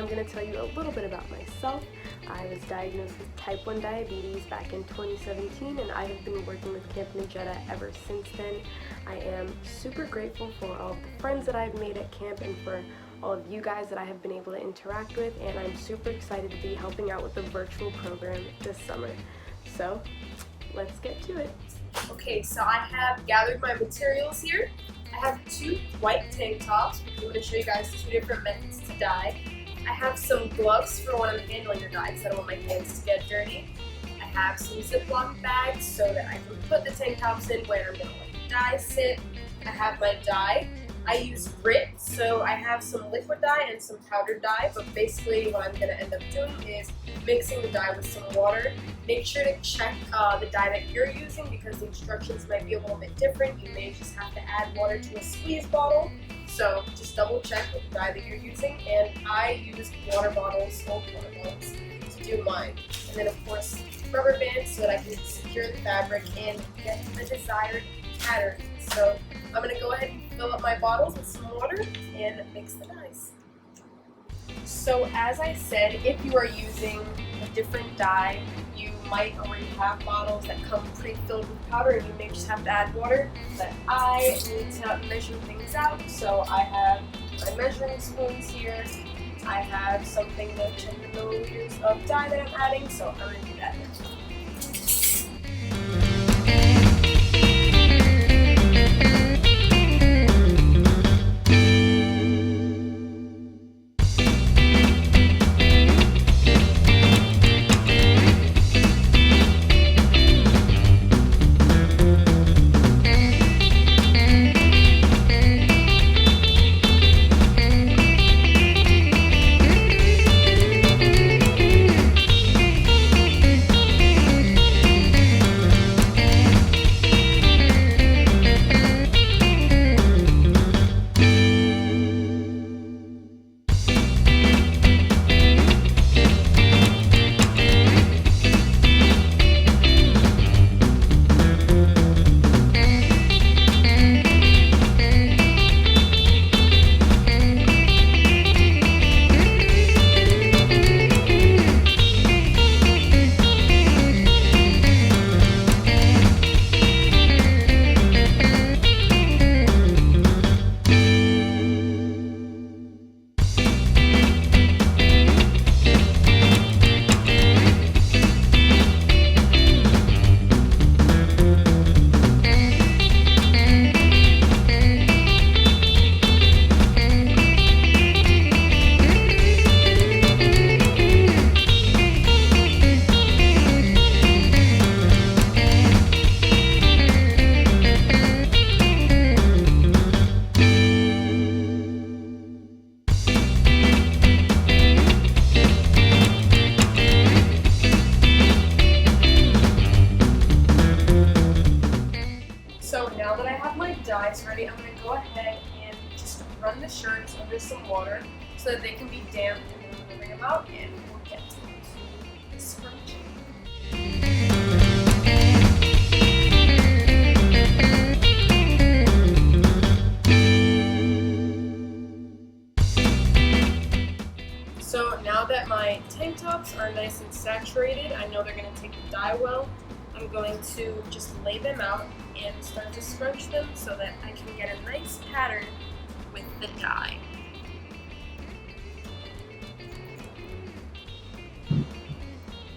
I'm going to tell you a little bit about myself. I was diagnosed with type 1 diabetes back in 2017, and I have been working with Camp Nejeda ever since then. I am super grateful for all of the friends that I've made at camp and for all of you guys that I have been able to interact with, and I'm super excited to be helping out with the virtual program this summer. So let's get to it. Okay, so I have gathered my materials here. I have 2 white tank tops because I'm going to show you guys 2 different methods to dye. I have some gloves for when I'm handling the dye because I don't want my hands to get dirty. I have some Ziploc bags so that I can put the tank tops in where I'm going to let the dye sit. I have my dye. I use grit, so I have some liquid dye and some powdered dye, but basically what I'm going to end up doing is mixing the dye with some water. Make sure to check the dye that you're using because the instructions might be a little bit different. You may just have to add water to a squeeze bottle, so just double check with the dye that you're using. And I use old water bottles to do mine. And then of course rubber bands so that I can secure the fabric and get the desired pattern. So I'm going to go ahead and fill up my bottles with some water and mix the dyes. So as I said, if you are using a different dye, you might already have bottles that come pre-filled with powder and you may just have to add water. But I need to measure things out, so I have my measuring spoons here. I have something to check the milliliters of dye that I'm adding, so I'm going to do that now. So now that I have my dyes ready, I'm going to go ahead and just run the shirts under some water so that they can be damp, and then I'm going to bring them out and we'll get to the scrunching. So now that my tank tops are nice and saturated, I know they're going to take the dye well. I'm going to just lay them out and start to scrunch them so that I can get a nice pattern with the dye.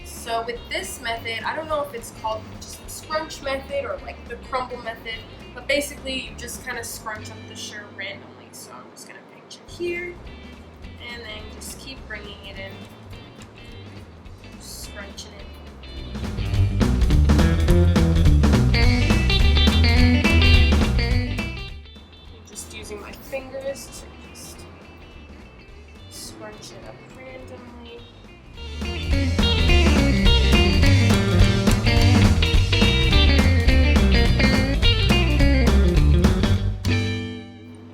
So with this method, I don't know if it's called just the scrunch method or like the crumble method, but basically you just kind of scrunch up the shirt randomly. So I'm just going to pinch it here and then just keep bringing it in, scrunching it. Just using my fingers to just scrunch it up randomly.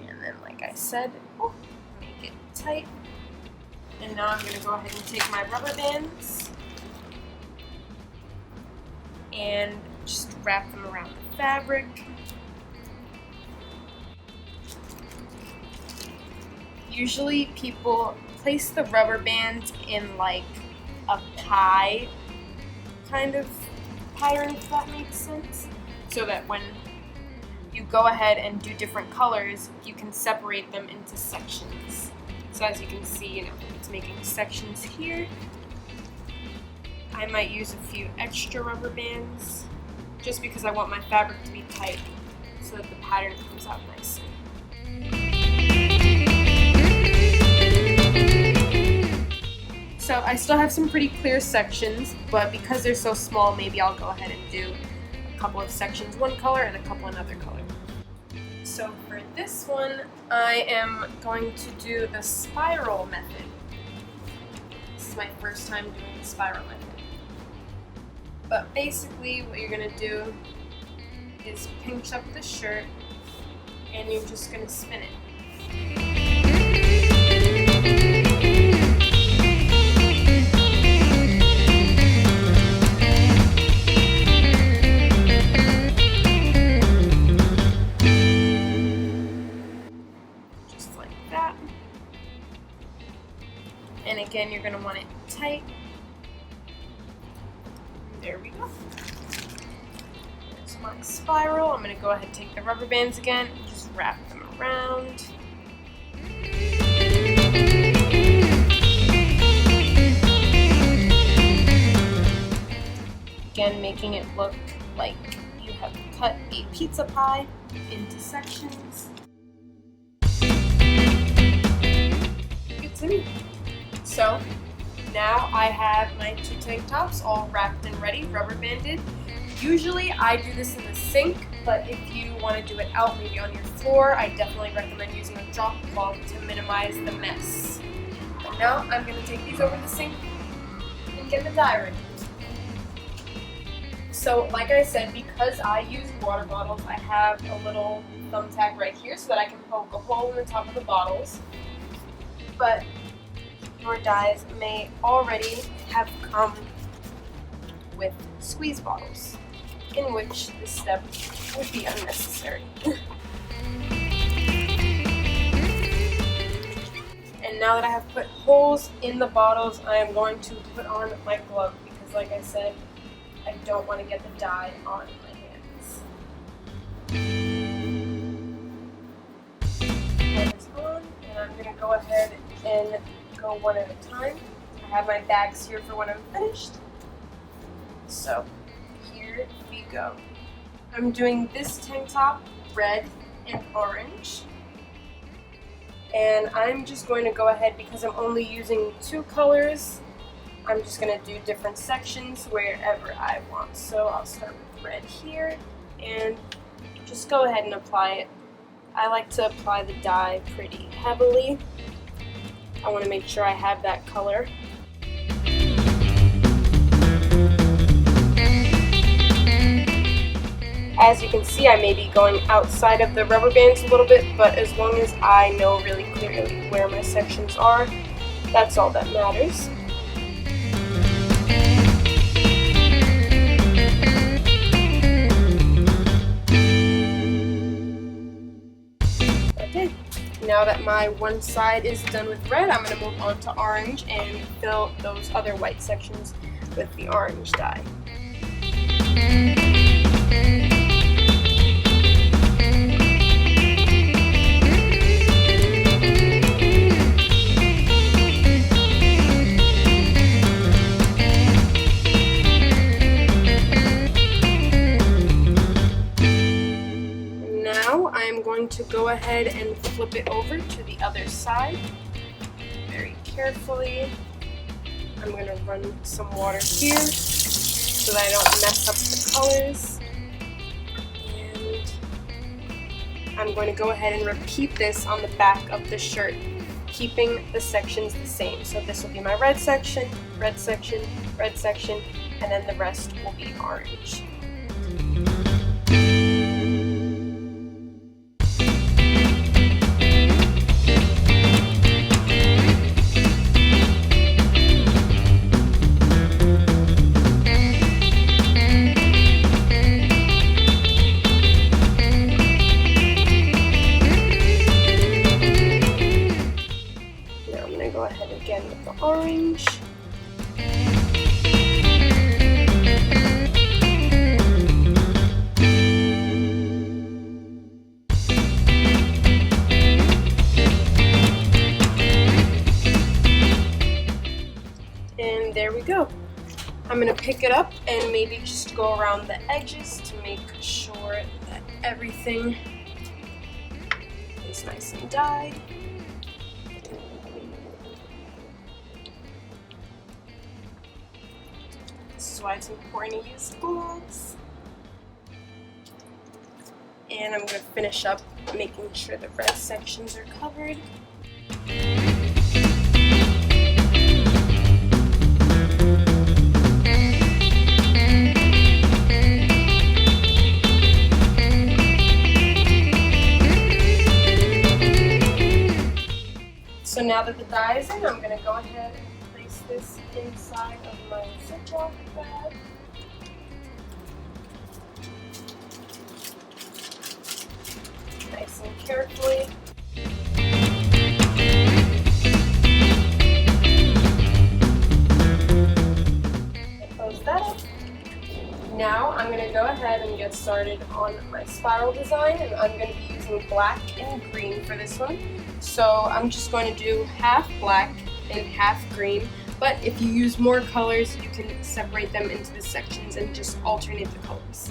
And then, like I said, make it tight. And now I'm going to go ahead and take my rubber bands and just wrap them around the fabric. Usually people place the rubber bands in like a pie kind of pattern, if that makes sense, so that when you go ahead and do different colors, you can separate them into sections. So as you can see, it's making sections here. I might use a few extra rubber bands just because I want my fabric to be tight so that the pattern comes out nicely. So I still have some pretty clear sections, but because they're so small, maybe I'll go ahead and do a couple of sections one color and a couple another color. So for this one, I am going to do the spiral method. This is my first time doing the spiral method. But basically what you're going to do is pinch up the shirt and you're just going to spin it. Just like that. And again, you're going to want it tight. There we go. There's my spiral. I'm going to go ahead and take the rubber bands again and just wrap them around. Again, making it look like you have cut a pizza pie into sections. Good to me. So now I have my two tank tops all wrapped and ready, rubber banded. Usually I do this in the sink, but if you want to do it out maybe on your floor, I definitely recommend using a drop cloth to minimize the mess. But now I'm going to take these over the sink and get the dye ready. So like I said, because I use water bottles, I have a little thumbtack right here so that I can poke a hole in the top of the bottles. But your dyes may already have come with squeeze bottles, in which this step would be unnecessary. And now that I have put holes in the bottles, I am going to put on my glove because, like I said, I don't want to get the dye on my hands. Glove is on, and I'm going to go ahead and go one at a time. I have my bags here for when I'm finished. So here we go. I'm doing this tank top red and orange. And I'm just going to go ahead, because I'm only using two colors, I'm just going to do different sections wherever I want. So I'll start with red here and just go ahead and apply it. I like to apply the dye pretty heavily. I want to make sure I have that color. As you can see, I may be going outside of the rubber bands a little bit, but as long as I know really clearly where my sections are, that's all that matters. Okay, now that my one side is done with red, I'm going to move on to orange and fill those other white sections with the orange dye. I'm going to go ahead and flip it over to the other side very carefully. I'm going to run some water here so that I don't mess up the colors. And I'm going to go ahead and repeat this on the back of the shirt, keeping the sections the same. So this will be my red section, red section, red section, and then the rest will be orange. with the orange. And there we go. I'm gonna pick it up and maybe just go around the edges to make sure that everything is nice and dyed. This is why it's important to use gloves. And I'm gonna finish up making sure the red sections are covered. So now that the dye is in, I'm going to go ahead and place this inside of my Ziploc bag. Nice and carefully. Close that up. Now I'm going to go ahead and get started on my spiral design, and I'm going to be using black and green for this one. So I'm just going to do half black and half green, but if you use more colors, you can separate them into the sections and just alternate the colors.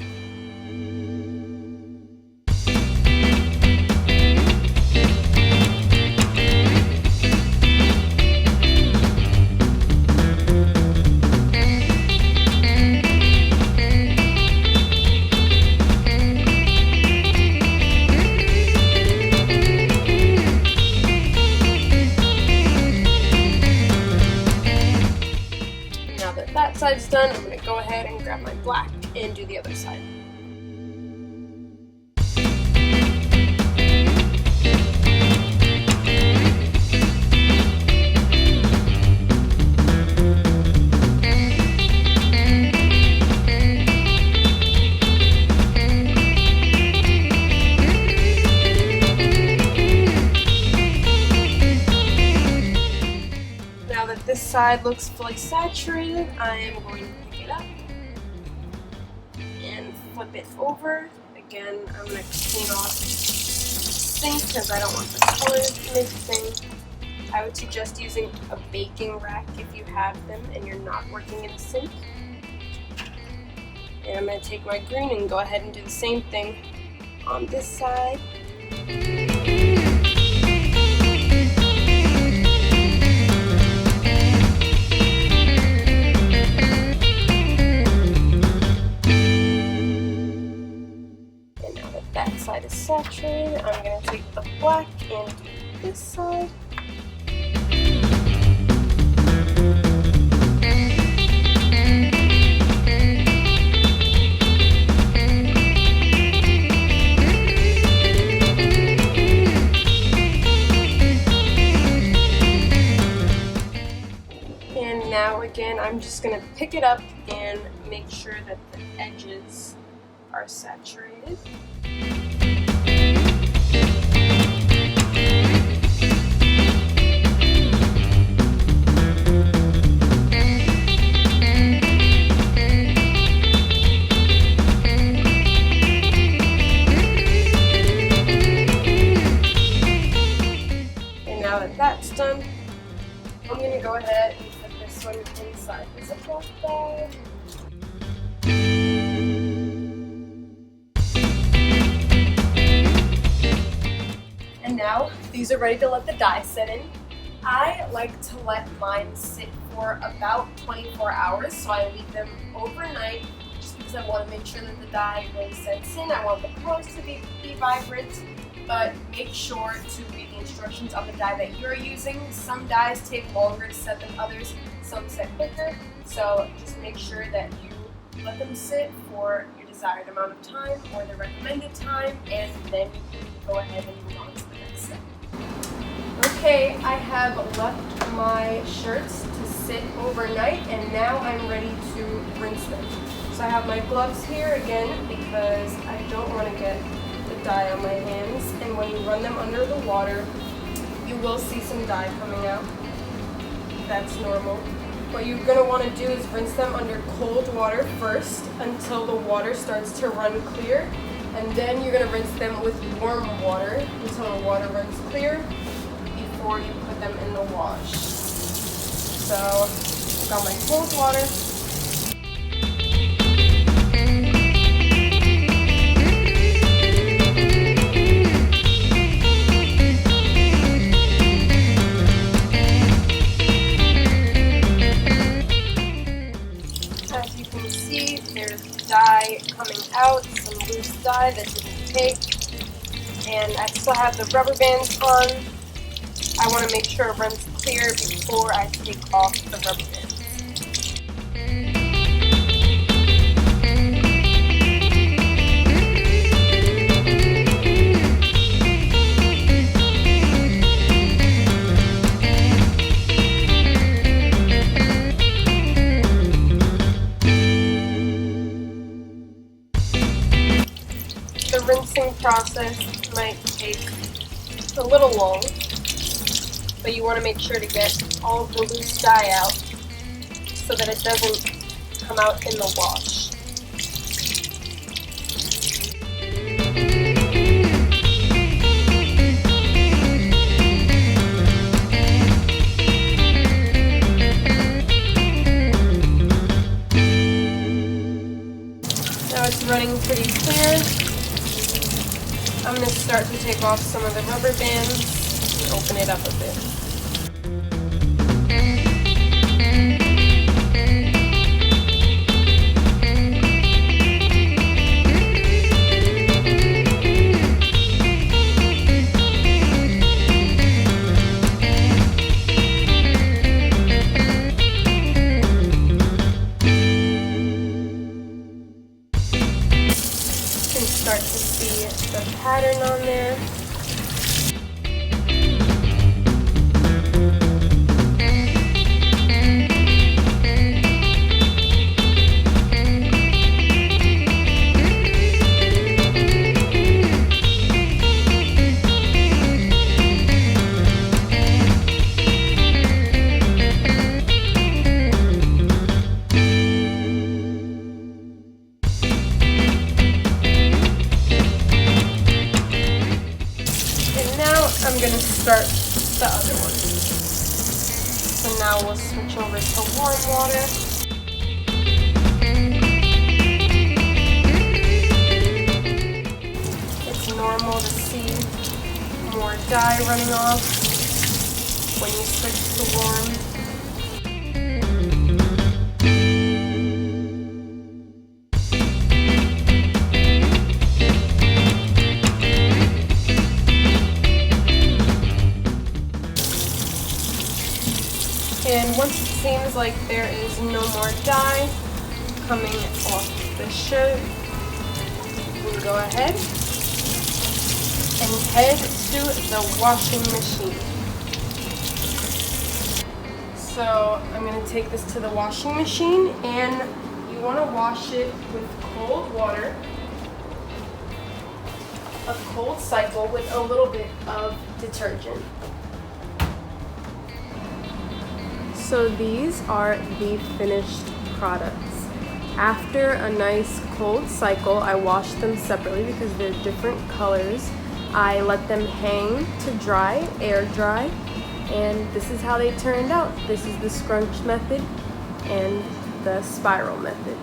That side's done, I'm going to go ahead and grab my black and do the other side. This side looks fully saturated. I am going to pick it up and flip it over. Again, I'm going to clean off the sink because I don't want the colors mixing. I would suggest using a baking rack if you have them and you're not working in the sink. And I'm going to take my green and go ahead and do the same thing on this side. That side is saturated. I'm going to take the black and do this side. And now again, I'm just going to pick it up and make sure that the edges are saturated. And now that that's done, I'm going to go ahead and put this one inside the Ziploc bag. And now these are ready to let the dye set in. I like to let mine sit for about 24 hours, so I leave them overnight just because I want to make sure that the dye really sets in. I want the colors to be vibrant, but make sure to read the instructions on the dye that you're using. Some dyes take longer to set than others, some set quicker, so just make sure that you let them sit for your desired amount of time or the recommended time, and then you can go ahead and move on to the next step. Okay, I have left my shirts to sit overnight, and now I'm ready to rinse them. So I have my gloves here again because I don't want to get the dye on my hands, and when you run them under the water, you will see some dye coming out. that's normal. What you're going to want to do is rinse them under cold water first until the water starts to run clear. And then you're going to rinse them with warm water until the water runs clear before you put them in the wash. So I've got my cold water. As you can see, there's dye coming out, some loose dye that didn't take, and I still have the rubber bands on. I want to make sure it runs clear before I take off the rubber bands. The rinsing process might take a little long, but you want to make sure to get all of the loose dye out so that it doesn't come out in the wash. Now it's running pretty clear. I'm going to start to take off some of the rubber bands and open it up a bit. You can start to see the pattern on there. I'm going to start the other one. So now we'll switch over to warm water. It's normal to see more dye running off when you switch to warm. And once it seems like there is no more dye coming off the shirt, you can go ahead and head to the washing machine. So I'm going to take this to the washing machine, and you want to wash it with cold water, a cold cycle with a little bit of detergent. So these are the finished products. After a nice cold cycle, I wash them separately because they're different colors. I let them hang to dry, air dry, and this is how they turned out. This is the scrunch method and the spiral method.